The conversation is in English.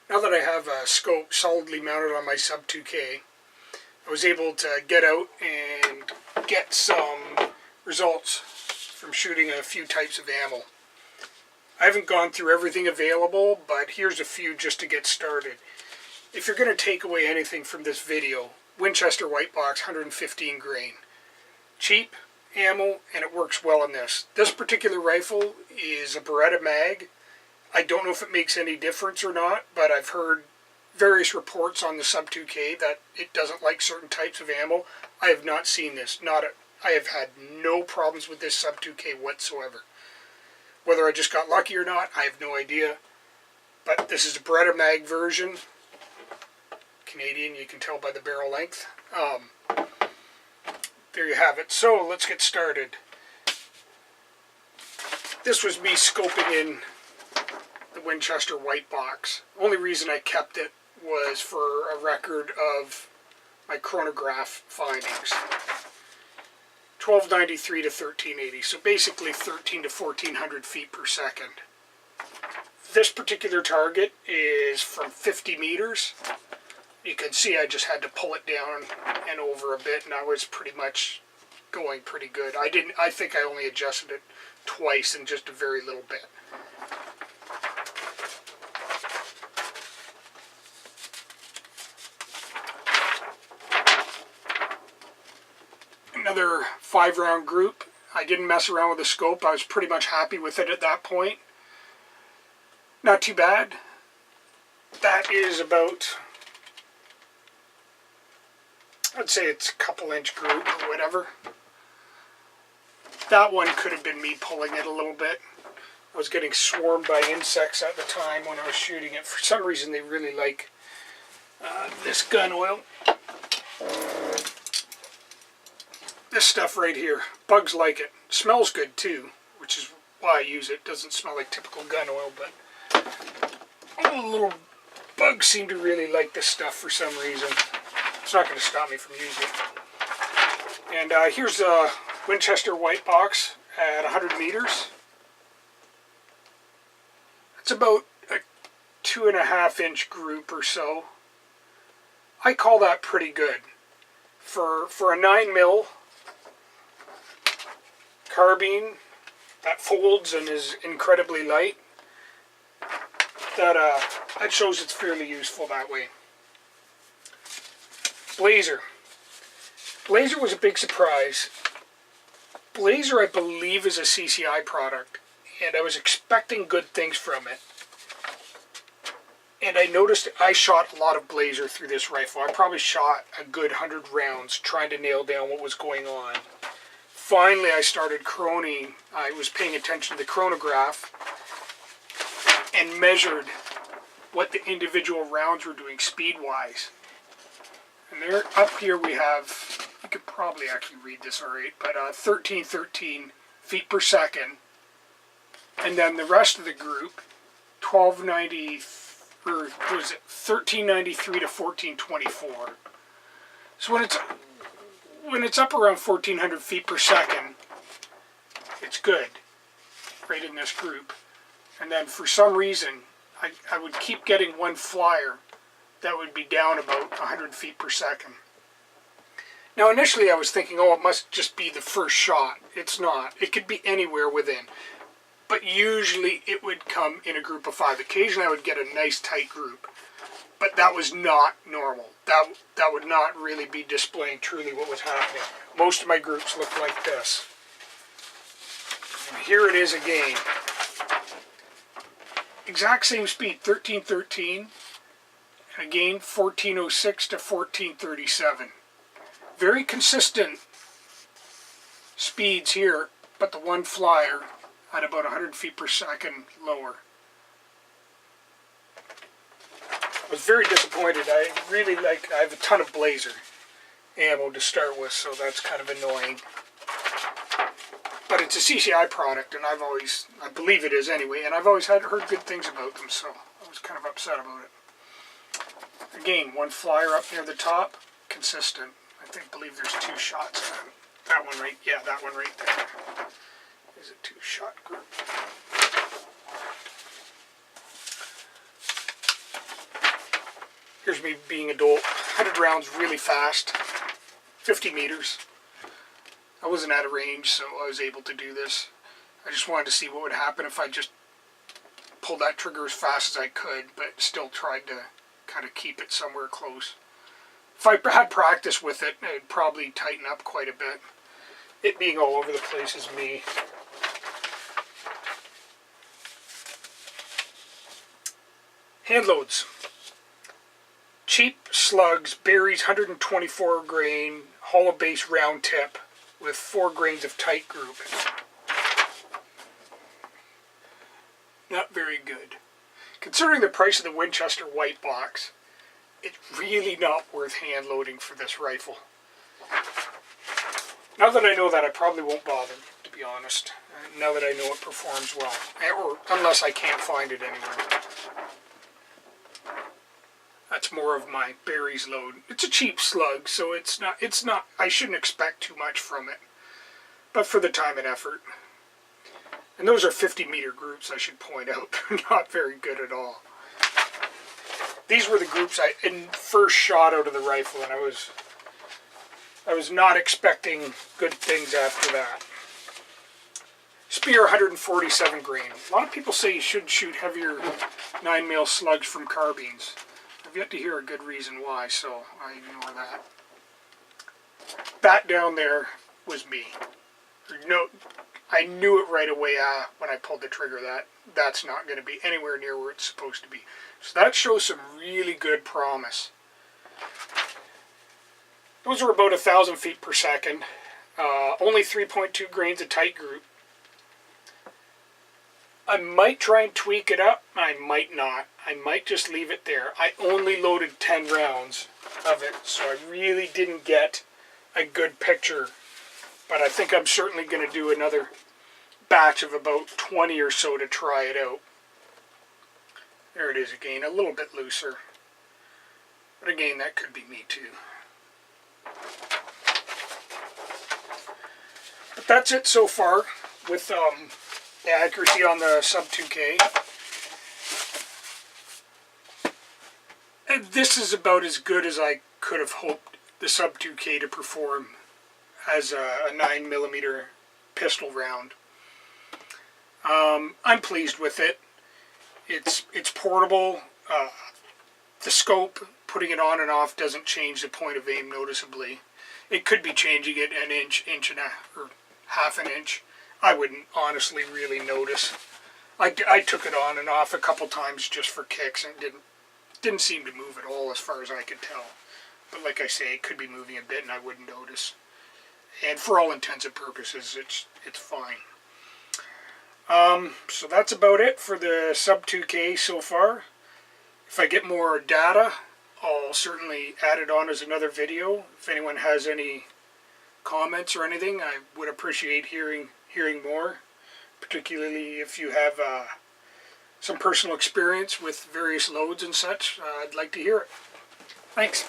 Now that I have a scope solidly mounted on my Sub-2K, I was able to get out and get some results from shooting a few types of ammo. I haven't gone through everything available, but here's a few just to get started. If you're going to take away anything from this video, Winchester White Box 115 grain. Cheap ammo, and it works well in this. This particular rifle is a Beretta mag. I don't know if it makes any difference or not, but I've heard various reports on the Sub-2K that it doesn't like certain types of ammo. I have not seen this. I have had no problems with this Sub-2K whatsoever. Whether I just got lucky or not, I have no idea. But this is a Beretta mag version. Canadian, you can tell by the barrel length. There you have it. So let's get started. This was me scoping in the Winchester White Box. The only reason I kept it was for a record of my chronograph findings. 1293 to 1380, so basically 13 to 1400 feet per second. This particular target is from 50 meters. You can see I just had to pull it down and over a bit, and I was pretty much going pretty good. I think I only adjusted it twice in just a very little bit. Another 5-round group. I didn't mess around with the scope. I was pretty much happy with it at that point. Not too bad. That is about, I'd say it's a couple-inch group or whatever. That one could have been me pulling it a little bit. I was getting swarmed by insects at the time when I was shooting it. For some reason they really like this gun oil. This stuff right here, bugs like it. Smells good too, which is why I use it. Doesn't smell like typical gun oil, but little bugs seem to really like this stuff for some reason. It's not going to stop me from using it. And here's a Winchester White Box at 100 meters. It's about a 2.5-inch group or so. I call that pretty good. For a 9mm carbine that folds and is incredibly light, that shows it's fairly useful that way. Blazer. Blazer was a big surprise. Blazer, I believe, is a CCI product, and I was expecting good things from it. And I noticed I shot a lot of Blazer through this rifle. I probably shot a good 100 rounds trying to nail down what was going on. Finally, I started chroning. I was paying attention to the chronograph and measured what the individual rounds were doing speed-wise. And there, up here we have, you could probably actually read this alright, but 1313 feet per second. And then the rest of the group, 1393 to 1424. So when it's up around 1400 feet per second, it's good, right in this group. And then for some reason, I would keep getting one flyer that would be down about 100 feet per second. Now initially I was thinking, oh, it must just be the first shot. It's not. It could be anywhere within. But usually it would come in a group of 5. Occasionally I would get a nice tight group. But that was not normal. That would not really be displaying truly what was happening. Most of my groups looked like this. And here it is again. Exact same speed, 1313. And again, 1406 to 1437. Very consistent speeds here, but the one flyer at about 100 feet per second lower. I was very disappointed. I have a ton of Blazer ammo to start with, so that's kind of annoying. But it's a CCI product, and I believe it is anyway, and I've always heard good things about them, so I was kind of upset about it. Again, one flyer up near the top, consistent. I believe there's 2 shots. That one right there is a 2-shot group. Here's me being adult. 100 rounds really fast. 50 meters. I wasn't out of range, so I was able to do this. I just wanted to see what would happen if I just pulled that trigger as fast as I could, but still tried to kind of keep it somewhere close. If I had practice with it, it'd probably tighten up quite a bit. It being all over the place is me. Handloads. Cheap slugs, berries, 124 grain, hollow base round tip with 4 grains of tight group. Not very good. Considering the price of the Winchester White Box, it's really not worth hand loading for this rifle. Now that I know that, I probably won't bother, to be honest. Now that I know it performs well. Or unless I can't find it anywhere. That's more of my berries load. It's a cheap slug, so it's not, I shouldn't expect too much from it. But for the time and effort. And those are 50 meter groups, I should point out. They're not very good at all. These were the groups I first shot out of the rifle, and I was not expecting good things after that. Spear 147 grain. A lot of people say you should shoot heavier 9mm slugs from carbines. I've yet to hear a good reason why, so I ignore that. That down there was me. No, I knew it right away when I pulled the trigger that that's not going to be anywhere near where it's supposed to be. So that shows some really good promise. Those are about 1,000 feet per second. Only 3.2 grains of tight group. I might try and tweak it up. I might not. I might just leave it there. I only loaded 10 rounds of it, so I really didn't get a good picture. But I think I'm certainly going to do another batch of about 20 or so to try it out. There it is again, a little bit looser. But again, that could be me too. But that's it so far with the accuracy on the Sub-2K. And this is about as good as I could have hoped the Sub-2K to perform as a 9mm pistol round. I'm pleased with it. It's portable. The scope, putting it on and off, doesn't change the point of aim noticeably. It could be changing it an inch and or half an inch. I wouldn't honestly really notice. I took it on and off a couple times just for kicks and didn't seem to move at all as far as I could tell. But like I say, it could be moving a bit and I wouldn't notice. And for all intents and purposes, it's fine. So that's about it for the Sub-2K so far. If I get more data, I'll certainly add it on as another video. If anyone has any comments or anything, I would appreciate hearing more. Particularly if you have some personal experience with various loads and such, I'd like to hear it. Thanks.